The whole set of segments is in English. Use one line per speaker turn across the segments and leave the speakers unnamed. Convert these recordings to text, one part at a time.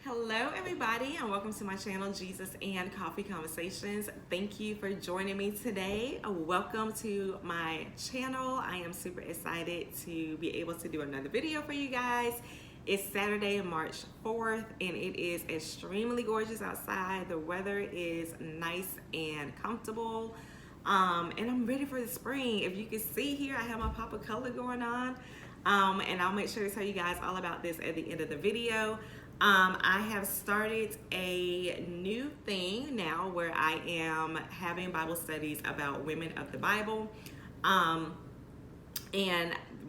Hello, everybody, and welcome to my channel, Jesus and Coffee Conversations. Thank you for joining me today. Welcome to my channel. I am super excited to be able to do another video for you guys. It's Saturday, March 4th, and it is extremely gorgeous outside. The weather is nice and comfortable, and I'm ready for the spring. If you can see here, I have my pop of color going on, and I'll make sure to tell you guys all about this at the end of the video. I have started a new thing now where I am having Bible studies about women of the Bible. And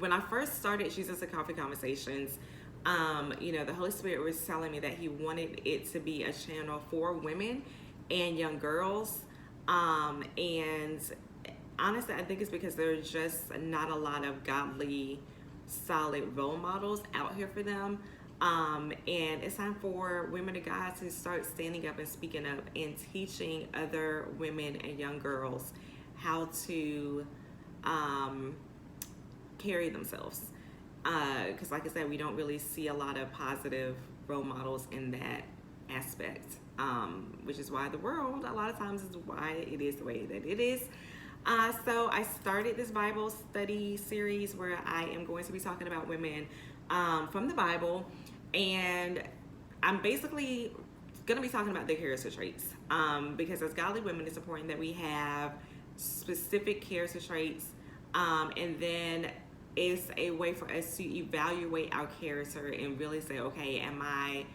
when I first started Jesus and Coffee Conversations, the Holy Spirit was telling me that He wanted it to be a channel for women and young girls. And honestly, I think it's because there's just not a lot of godly, solid role models out here for them. And it's time for women of God to start standing up and speaking up and teaching other women and young girls how to carry themselves. Because like I said, we don't really see a lot of positive role models in that aspect, which is why the world a lot of times is why it is the way that it is. So I started this Bible study series where I am going to be talking about women from the Bible, and I'm basically going to be talking about their character traits, because as godly women, it's important that we have specific character traits, and then it's a way for us to evaluate our character and really say, okay, am I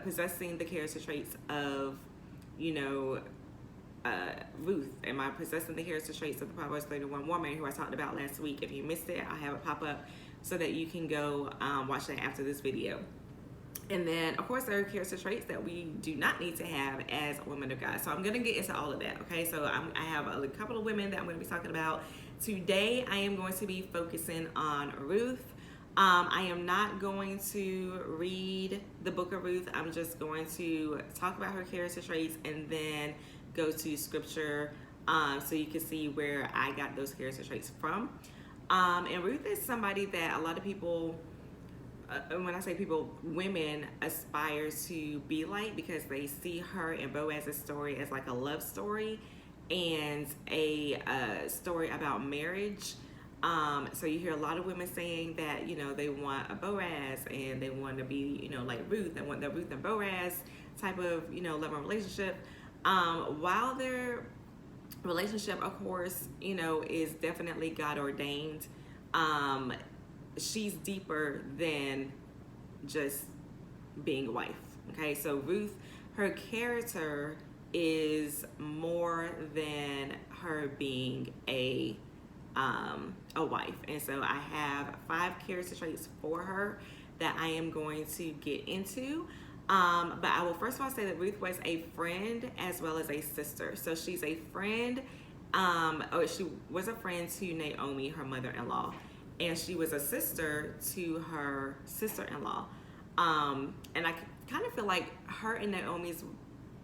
possessing the character traits of, Ruth? Am I possessing the character traits of the Proverbs 31 woman who I talked about last week? If you missed it, I have it pop up so that you can go watch that after this video. And then, of course, there are character traits that we do not need to have as women of God. So I'm going to get into all of that, okay? So I have a couple of women that I'm going to be talking about. Today, I am going to be focusing on Ruth. I am not going to read the book of Ruth. I'm just going to talk about her character traits and then go to scripture so you can see where I got those character traits from. And Ruth is somebody that a lot of people, when I say people, women aspire to be like, because they see her and Boaz's story as like a love story and a story about marriage. So you hear a lot of women saying that, they want a Boaz and they want to be, like Ruth, and want the Ruth and Boaz type of, love and relationship. While their relationship, of course, is definitely God ordained, she's deeper than just being a wife. Okay, so Ruth, her character is more than her being a wife. And so I have 5 character traits for her that I am going to get into. But I will first of all say that Ruth was a friend as well as a sister. So she's a friend, she was a friend to Naomi, her mother-in-law, and she was a sister to her sister-in-law. And I kind of feel like her and Naomi's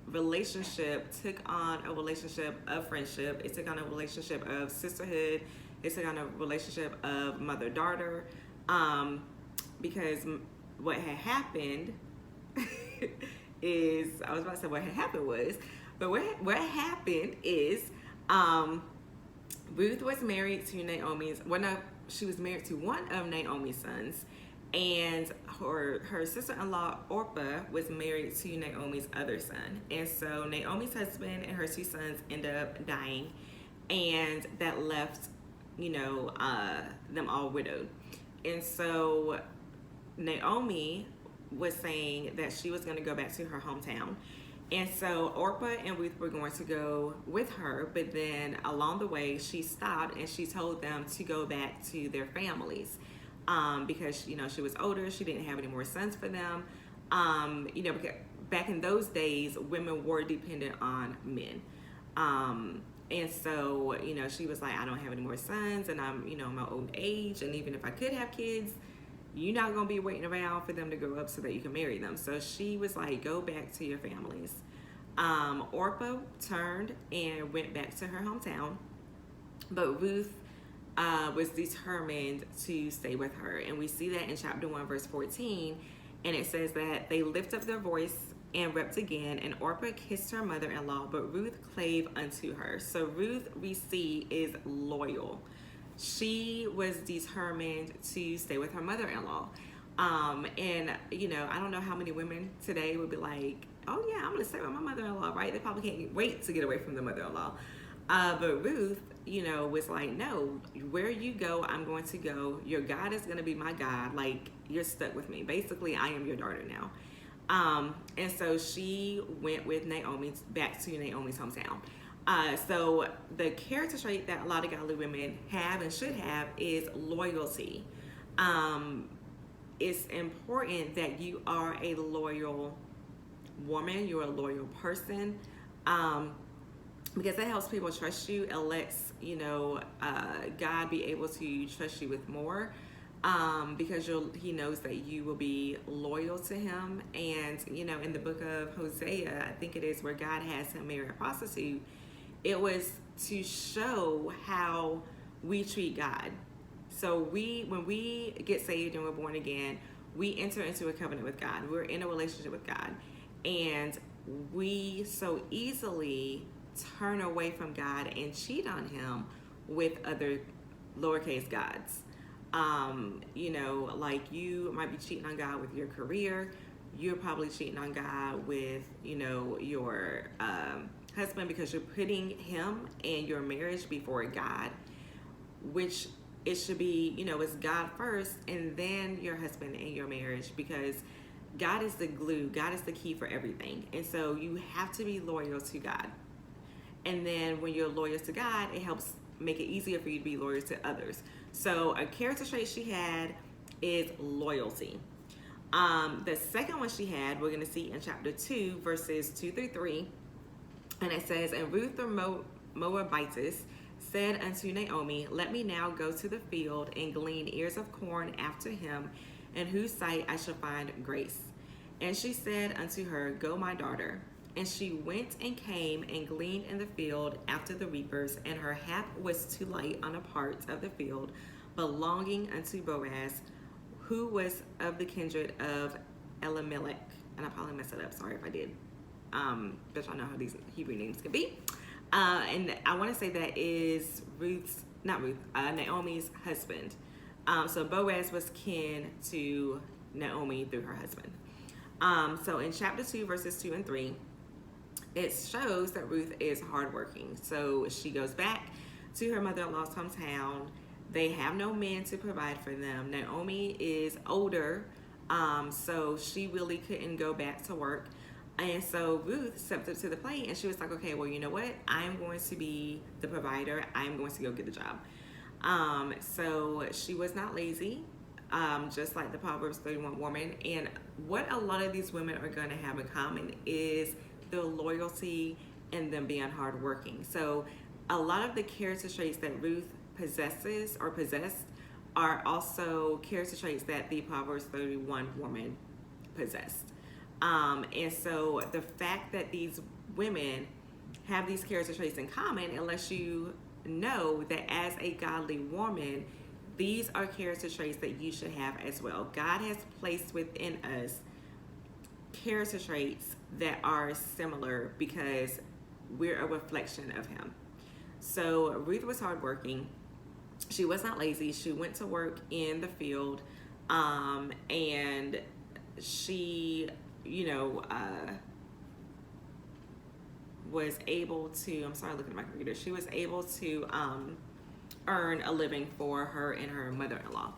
relationship took on a relationship of friendship. It took on a relationship of sisterhood. It took on a relationship of mother-daughter, because what had happened is, I was about to say what had happened was, but what happened is, Ruth was married to she was married to one of Naomi's sons, and her sister-in-law Orpah was married to Naomi's other son. And so Naomi's husband and her 2 sons end up dying, and that left, them all widowed. And so Naomi was saying that she was going to go back to her hometown. And so Orpah and Ruth were going to go with her, but then along the way she stopped and she told them to go back to their families, because she was older, she didn't have any more sons for them, because back in those days women were dependent on men, and so she was like, I don't have any more sons, and I'm my old age, and even if I could have kids, you're not going to be waiting around for them to grow up so that you can marry them. So she was like, go back to your families. Orpah turned and went back to her hometown, but Ruth was determined to stay with her. And we see that in chapter 1, verse 14. And it says that they lift up their voice and wept again, and Orpah kissed her mother-in-law, but Ruth clave unto her. So Ruth, we see, is loyal. She was determined to stay with her mother-in-law. And I don't know how many women today would be like, oh yeah, I'm gonna stay with my mother-in-law, right? They probably can't wait to get away from the mother-in-law. But Ruth, was like, no, where you go, I'm going to go. Your God is going to be my God. Like, you're stuck with me. Basically, I am your daughter now. And so she went with Naomi back to Naomi's hometown. So the character trait that a lot of godly women have and should have is loyalty. It's important that you are a loyal woman. You're a loyal person. Because that helps people trust you. It lets, God be able to trust you with more. Because he knows that you will be loyal to him. And, in the book of Hosea, I think it is, where God has him marry a prostitute, it was to show how we treat God. So when we get saved and we're born again, we enter into a covenant with God. We're in a relationship with God. And we so easily turn away from God and cheat on him with other lowercase gods. Like you might be cheating on God with your career. You're probably cheating on God with, your husband, because you're putting him and your marriage before God, which it should be, it's God first and then your husband and your marriage, because God is the glue. God is the key for everything. And so you have to be loyal to God. And then when you're loyal to God, it helps make it easier for you to be loyal to others. So a character trait she had is loyalty. The second one she had, we're going to see in chapter 2, verses 2 through 3. And it says, and Ruth the Moabitess said unto Naomi, let me now go to the field and glean ears of corn after him, in whose sight I shall find grace. And she said unto her, go, my daughter. And she went and came and gleaned in the field after the reapers, and her hap was too light on a part of the field belonging unto Boaz, who was of the kindred of Elimelech. And I probably messed it up, sorry if I did. But y'all know how these Hebrew names can be. And I want to say that is Naomi's husband. So Boaz was kin to Naomi through her husband. So in chapter 2, verses 2 and 3, it shows that Ruth is hardworking. So she goes back to her mother-in-law's hometown. They have no men to provide for them. Naomi is older, so she really couldn't go back to work. And so Ruth stepped up to the plate and she was like, okay, well, you know what? I'm going to be the provider. I'm going to go get the job. So she was not lazy, just like the Proverbs 31 woman. And what a lot of these women are going to have in common is the loyalty and them being hardworking. So a lot of the character traits that Ruth possessed are also character traits that the Proverbs 31 woman possessed. And so the fact that these women have these character traits in common, it lets you know that as a godly woman, these are character traits that you should have as well. God has placed within us character traits that are similar because we're a reflection of him. So Ruth was hardworking. She was not lazy. She went to work in the field, and she, was able to, I'm sorry, looking at my computer. She was able to earn a living for her and her mother-in-law.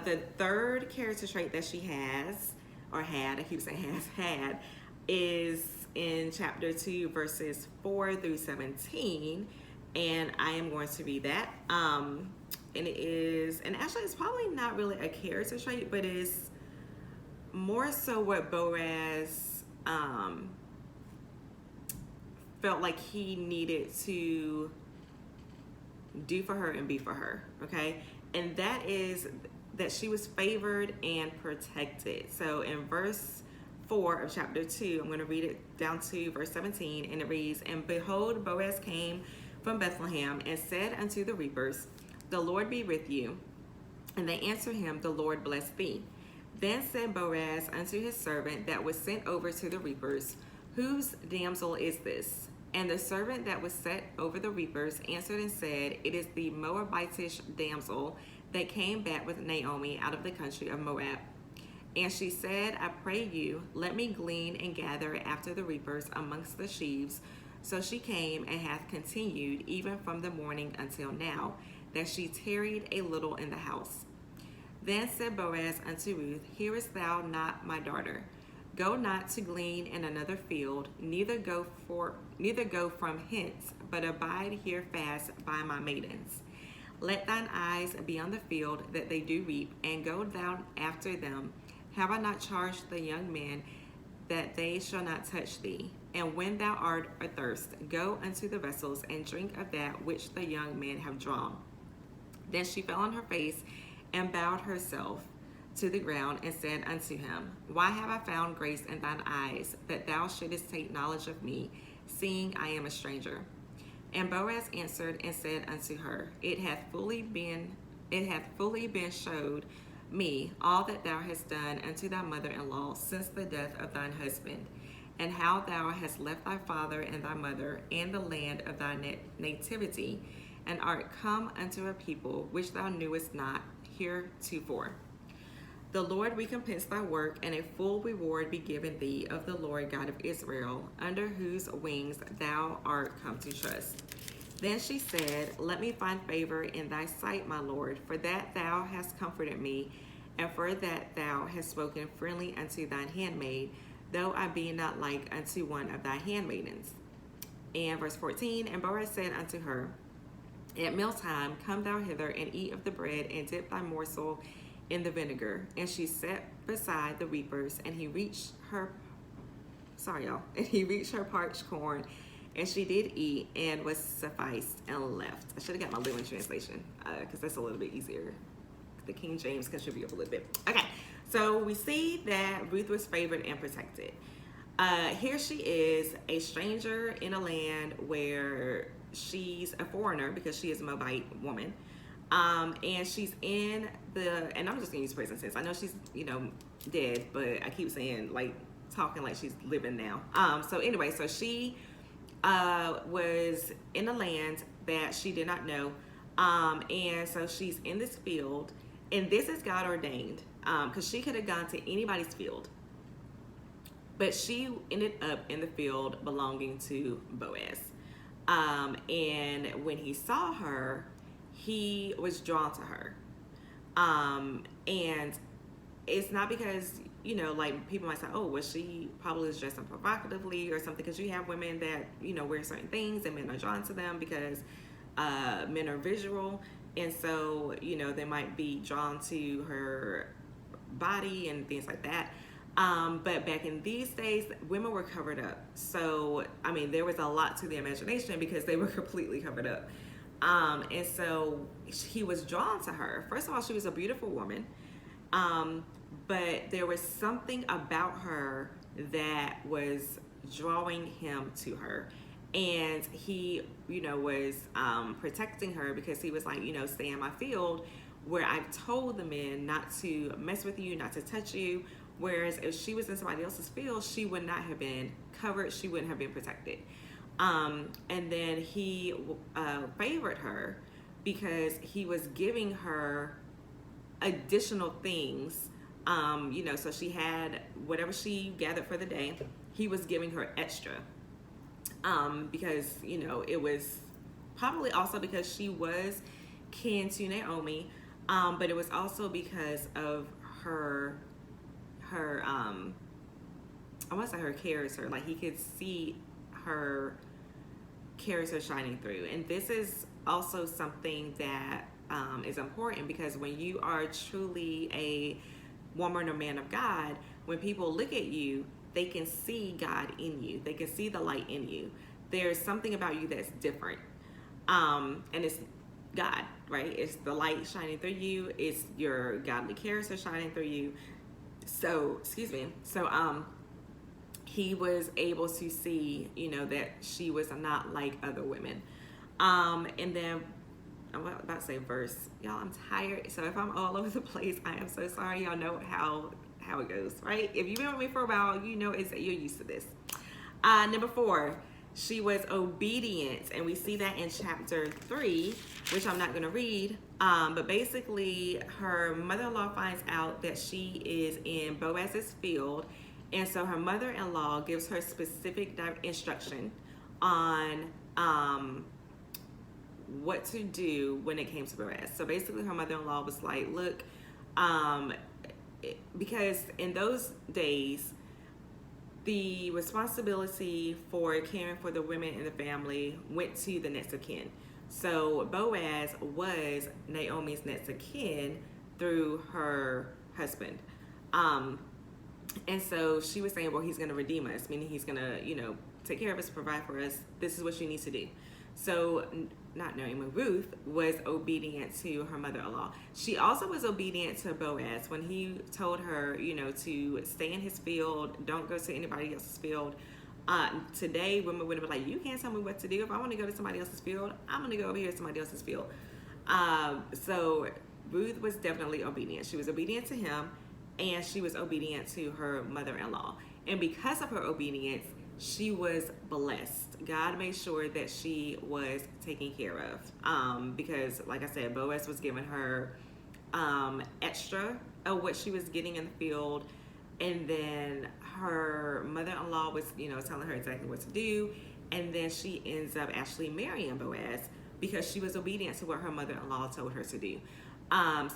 The third character trait that she has, or had, I keep saying had, is in chapter 2, verses 4 through 17. And I am going to read that. And it is, and actually it's probably not really a character trait, but it's more so what Boaz felt like he needed to do for her and be for her, okay? And that is that she was favored and protected. So in verse 4 of chapter 2, I'm going to read it down to verse 17, and it reads, and behold, Boaz came from Bethlehem and said unto the reapers, the Lord be with you. And they answered him, the Lord bless thee. Then said Boaz unto his servant that was sent over to the reapers, Whose damsel is this? And the servant that was set over the reapers answered and said, It is the Moabitish damsel that came back with Naomi out of the country of Moab. And she said, I pray you, let me glean and gather after the reapers amongst the sheaves. So she came and hath continued even from the morning until now, that she tarried a little in the house. Then said Boaz unto Ruth, Hearest thou not, my daughter? Go not to glean in another field, neither go from hence, but abide here fast by my maidens. Let thine eyes be on the field that they do reap, and go thou after them. Have I not charged the young men that they shall not touch thee? And when thou art athirst, go unto the vessels and drink of that which the young men have drawn. Then she fell on her face and bowed herself to the ground and said unto him, Why have I found grace in thine eyes, that thou shouldest take knowledge of me, seeing I am a stranger? And Boaz answered and said unto her, It hath fully been showed me all that thou hast done unto thy mother-in-law since the death of thine husband, and how thou hast left thy father and thy mother and the land of thy nativity, and art come unto a people which thou knewest not heretofore. The Lord recompense thy work, and a full reward be given thee of the Lord God of Israel, under whose wings thou art come to trust. Then she said, Let me find favor in thy sight, my Lord, for that thou hast comforted me, and for that thou hast spoken friendly unto thine handmaid, though I be not like unto one of thy handmaidens. And verse 14, And Boaz said unto her, At mealtime come thou hither, and eat of the bread, and dip thy morsel in the vinegar. And she sat beside the reapers, and he reached her parched corn, and she did eat, and was sufficed, and left. I should have got my Living Translation, because that's a little bit easier. The King James contribute a little bit. Okay, so we see that Ruth was favored and protected. Here she is, a stranger in a land where she's a foreigner, because she is a Moabite woman. And she's in and I'm just gonna use present tense. I know she's, dead, but I keep saying, talking like she's living now. So anyway, so she was in a land that she did not know. And so she's in this field, and this is God ordained, because she could have gone to anybody's field, but she ended up in the field belonging to Boaz. And when he saw her, he was drawn to her. And it's not because, people might say, oh, well, she probably is dressing provocatively or something, because you have women that, wear certain things and men are drawn to them because men are visual. And so, they might be drawn to her body and things like that. But back in these days, women were covered up. So, there was a lot to the imagination because they were completely covered up. And so he was drawn to her. First of all, she was a beautiful woman. But there was something about her that was drawing him to her. And he, was protecting her because he was like, stay in my field where I've told the men not to mess with you, not to touch you. Whereas if she was in somebody else's field, she would not have been covered. She wouldn't have been protected. And then he favored her because he was giving her additional things. So she had whatever she gathered for the day, he was giving her extra. Because, it was probably also because she was kin to Naomi, but it was also because of her I want to say her character. Like, he could see her character shining through. And this is also something that is important, because when you are truly a woman or man of God, when people look at you, they can see God in you. They can see the light in you. There's something about you that's different. And it's God, right? It's the light shining through you. It's your godly character shining through you. So, he was able to see, that she was not like other women. And then I'm about to say verse. Y'all, I'm tired. So if I'm all over the place, I am so sorry. Y'all know how how it goes, right? If you've been with me for a while, you know you're used to this. Number 4, she was obedient, and we see that in chapter 3, which I'm not going to read. But basically, her mother-in-law finds out that she is in Boaz's field, and so her mother-in-law gives her specific instruction on what to do when it came to Boaz. So basically, her mother-in-law was like, look, because in those days, the responsibility for caring for the women in the family went to the next of kin. So Boaz was Naomi's next of kin through her husband. And so she was saying, well, he's going to redeem us, meaning he's going to, take care of us, provide for us. This is what she needs to do. So not Naomi, Ruth was obedient to her mother-in-law. She also was obedient to Boaz when he told her, to stay in his field, don't go to anybody else's field. Today, women would have been like, you can't tell me what to do. If I want to go to somebody else's field, I'm going to go over here to somebody else's field. So Ruth was definitely obedient. She was obedient to him, and she was obedient to her mother-in-law. And because of her obedience, she was blessed. God made sure that she was taken care of. Because, like I said, Boaz was giving her extra of what she was getting in the field. And then her mother-in-law was, telling her exactly what to do. And then she ends up actually marrying Boaz because she was obedient to what her mother-in-law told her to do.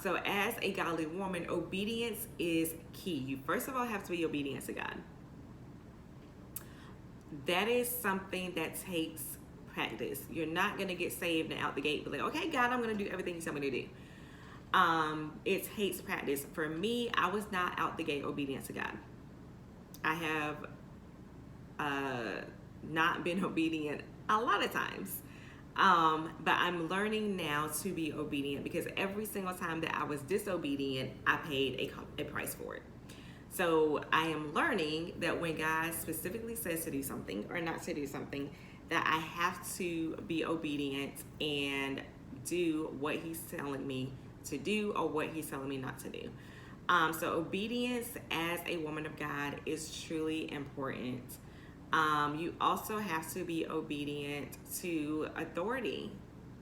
So as a godly woman, obedience is key. You first of all have to be obedient to God. That is something that takes practice. You're not going to get saved and out the gate, be like, okay, God, I'm going to do everything you tell me to do. It takes practice. For me, I was not out the gate obedient to God. I have not been obedient a lot of times. But I'm learning now to be obedient because every single time that I was disobedient, I paid a price for it. So I am learning that when God specifically says to do something or not to do something, that I have to be obedient and do what he's telling me to do or what he's telling me not to do. So obedience as a woman of God is truly important. You also have to be obedient to authority.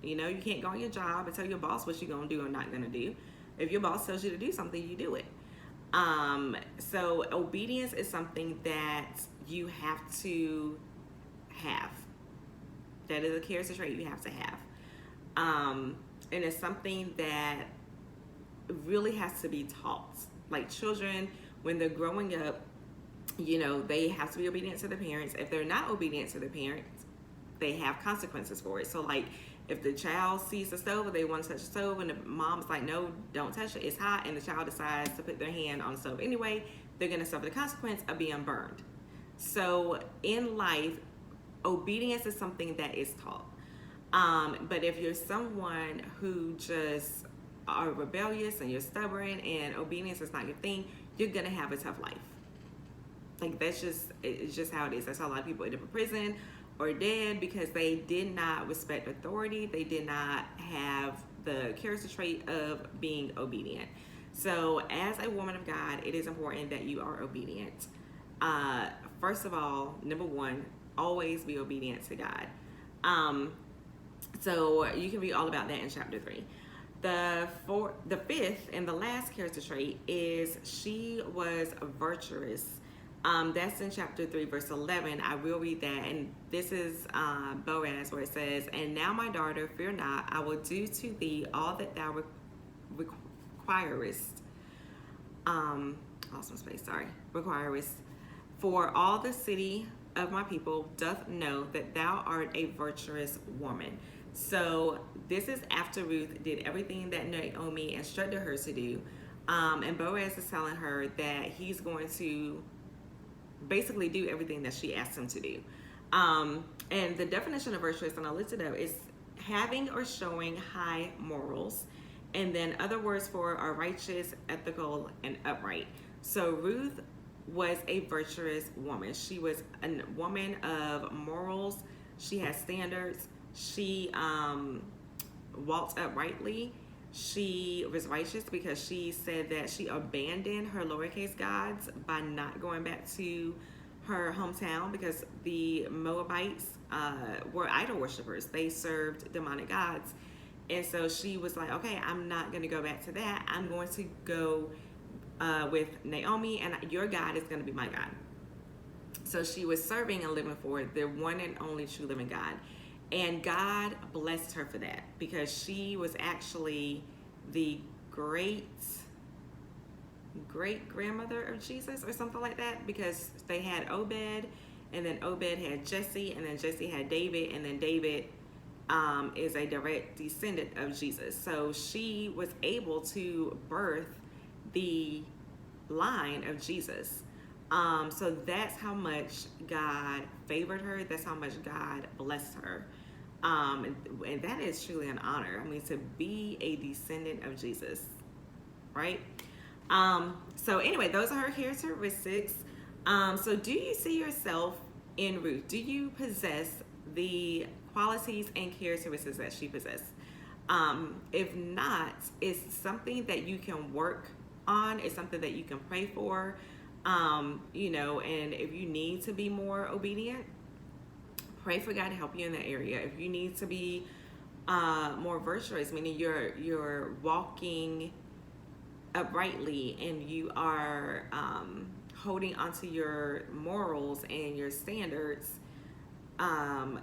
You can't go on your job and tell your boss what you're going to do or not going to do. If your boss tells you to do something, you do it. So obedience is something that you have to have. That is a character trait you have to have. And it's something that really has to be taught. Like children, when they're growing up, they have to be obedient to the parents. If they're not obedient to the parents, they have consequences for it. So like if the child sees the stove or they want to touch the stove and the mom's like, no, don't touch it, it's hot, and the child decides to put their hand on the stove anyway, they're going to suffer the consequence of being burned. So in life, obedience is something that is taught. But if you're someone who just are rebellious and you're stubborn and obedience is not your thing, you're going to have a tough life. Like it's just how it is. That's how a lot of people end up in prison or dead because they did not respect authority. They did not have the character trait of being obedient. So as a woman of God, it is important that you are obedient. First of all, number 1, always be obedient to God. So you can read all about that in chapter 3. The 5th and the last character trait is she was virtuous. That's in chapter 3, verse 11. I will read that. And this is Boaz, where it says, "And now, my daughter, fear not. I will do to thee all that thou requirest." Lost my space, sorry. Requirest. "For all the city of my people doth know that thou art a virtuous woman." So this is after Ruth did everything that Naomi instructed her to do. And Boaz is telling her that he's going to basically do everything that she asked him to do. And the definition of virtuous, and I looked it up, is having or showing high morals. And then other words for are righteous, ethical, and upright. So Ruth was a virtuous woman. She was a woman of morals. She had standards. She walked uprightly. she was righteous because she said that she abandoned her lowercase gods by not going back to her hometown, because the Moabites were idol worshippers. They served demonic gods. And so she was like, okay, I'm not going to go back to that. I'm going to go with Naomi, and your God is going to be my God. So she was serving and living for the one and only true living God. And God blessed her for that, because she was actually the great grandmother of Jesus or something like that, because they had Obed, and then Obed had Jesse, and then Jesse had David, and then David is a direct descendant of Jesus. So she was able to birth the line of Jesus. So that's how much God favored her. That's how much God blessed her. And that is truly an honor. I mean, to be a descendant of Jesus, right? So anyway, those are her characteristics. So do you see yourself in Ruth? Do you possess the qualities and characteristics that she possessed? If not, it's something that you can work on. It's something that you can pray for. You know, and if you need to be more obedient, pray for God to help you in that area. If you need to be more virtuous, meaning you're walking uprightly and you are holding onto your morals and your standards,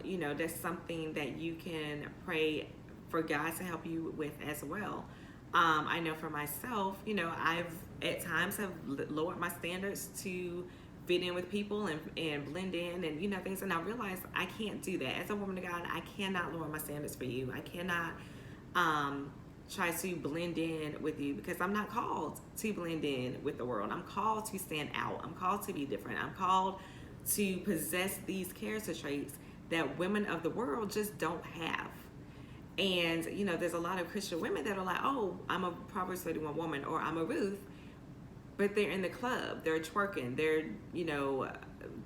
you know, that's something that you can pray for God to help you with as well. I know for myself, you know, I've at times have lowered my standards to fit in with people and blend in and, you know, things. And I realized I can't do that. As a woman of God, I cannot lower my standards for you. I cannot try to blend in with you, because I'm not called to blend in with the world. I'm called to stand out. I'm called to be different. I'm called to possess these character traits that women of the world just don't have. And, you know, there's a lot of Christian women that are like, oh, I'm a Proverbs 31 woman, or I'm a Ruth, but they're in the club, they're twerking, they're, you know,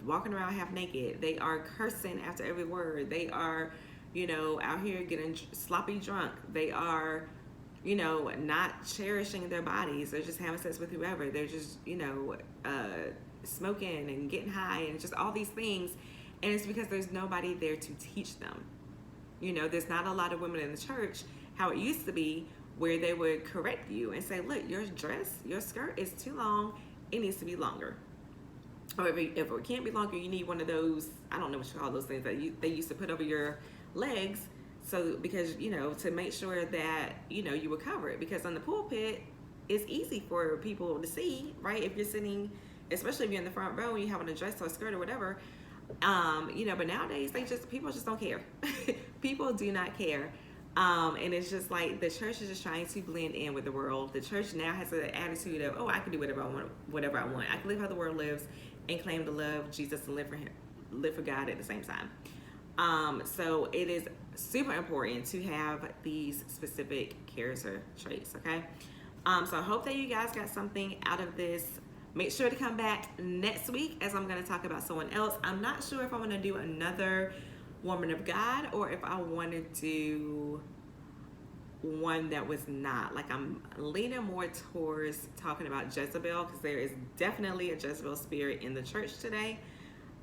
walking around half naked, they are cursing after every word, they are, you know, out here getting sloppy drunk, they are, you know, not cherishing their bodies, they're just having sex with whoever, they're just, you know, smoking and getting high and just all these things. And it's because there's nobody there to teach them. You know, there's not a lot of women in the church, how it used to be, where they would correct you and say, look, your dress, your skirt is too long, it needs to be longer. Or if it can't be longer, you need one of those, I don't know what you call those things that they used to put over your legs, so because, you know, to make sure that, you know, you were covered. Because on the pulpit, it's easy for people to see, right? If you're sitting, especially if you're in the front row and you have on a dress or a skirt or whatever, you know, but nowadays people just don't care. People do not care. And it's just like the church is just trying to blend in with the world. The church now has an attitude of, oh, I can do whatever I want. I can live how the world lives and claim to love Jesus and live for God at the same time. So it is super important to have these specific character traits, okay? So I hope that you guys got something out of this. Make sure to come back next week, as I'm going to talk about someone else. I'm not sure if I'm going to do another woman of God or if I want to do one that was not. Like, I'm leaning more towards talking about Jezebel, because there is definitely a Jezebel spirit in the church today.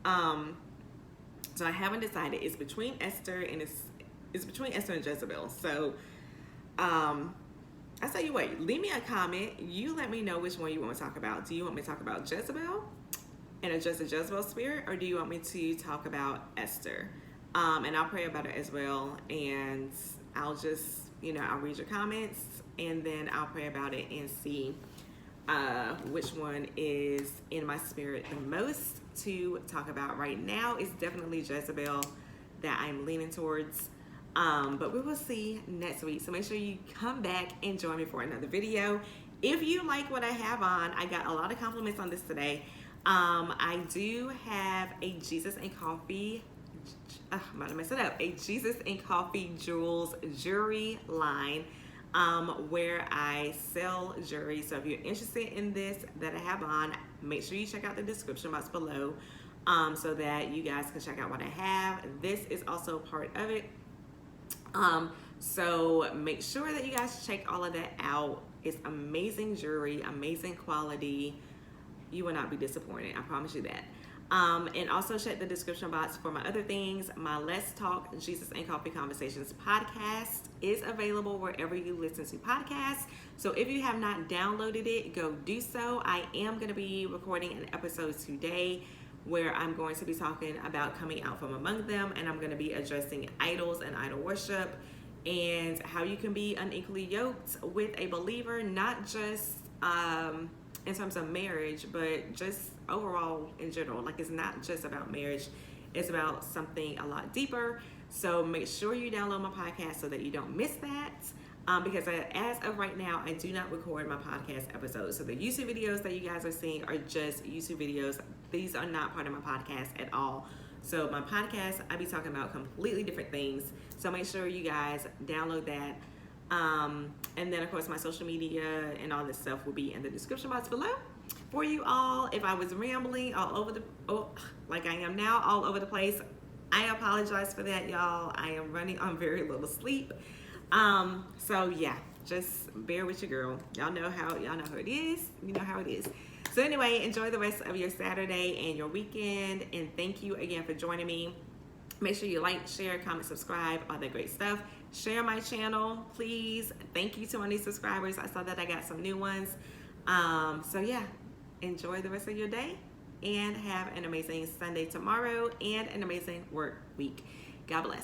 So I haven't decided. It's between Esther and it's between Esther and Jezebel. So I tell you what, leave me a comment. You let me know which one you want to talk about. Do you want me to talk about Jezebel and address the Jezebel spirit, or do you want me to talk about Esther? And I'll pray about it as well. And I'll just, you know, I'll read your comments and then I'll pray about it and see which one is in my spirit the most to talk about. Right now, it's definitely Jezebel that I'm leaning towards. But we will see next week. So make sure you come back and join me for another video. If you like what I have on, I got a lot of compliments on this today. I do have a Jesus and Coffee, I'm about to mess it up, a Jesus and Coffee Jewels jewelry line, where I sell jewelry. So if you're interested in this that I have on, make sure you check out the description box below, so that you guys can check out what I have. This is also part of it. So make sure that you guys check all of that out. It's amazing jewelry, amazing quality. You will not be disappointed. I promise you that. And also check the description box for my other things. My Let's Talk Jesus and Coffee Conversations podcast is available wherever you listen to podcasts. So if you have not downloaded it, go do so. I am going to be recording an episode today where I'm going to be talking about coming out from among them, and I'm going to be addressing idols and idol worship and how you can be unequally yoked with a believer, not just in terms of marriage, but just overall in general. Like, it's not just about marriage, it's about something a lot deeper. So make sure you download my podcast so that you don't miss that. Because as of right now, I do not record my podcast episodes. So the YouTube videos that you guys are seeing are just YouTube videos. These are not part of my podcast at all. So my podcast, I be talking about completely different things. So make sure you guys download that. And then of course my social media and all this stuff will be in the description box below for you all. If I was rambling all over like I am now, all over the place, I apologize for that, y'all. I am running on very little sleep. So yeah, just bear with your girl. Y'all know how it is. You know how it is. So anyway, enjoy the rest of your Saturday and your weekend, and thank you again for joining me. Make sure you like, share, comment, subscribe, all that great stuff. Share my channel, please. Thank you to my new subscribers. I saw that I got some new ones. So yeah, enjoy the rest of your day and have an amazing Sunday tomorrow and an amazing work week. God bless.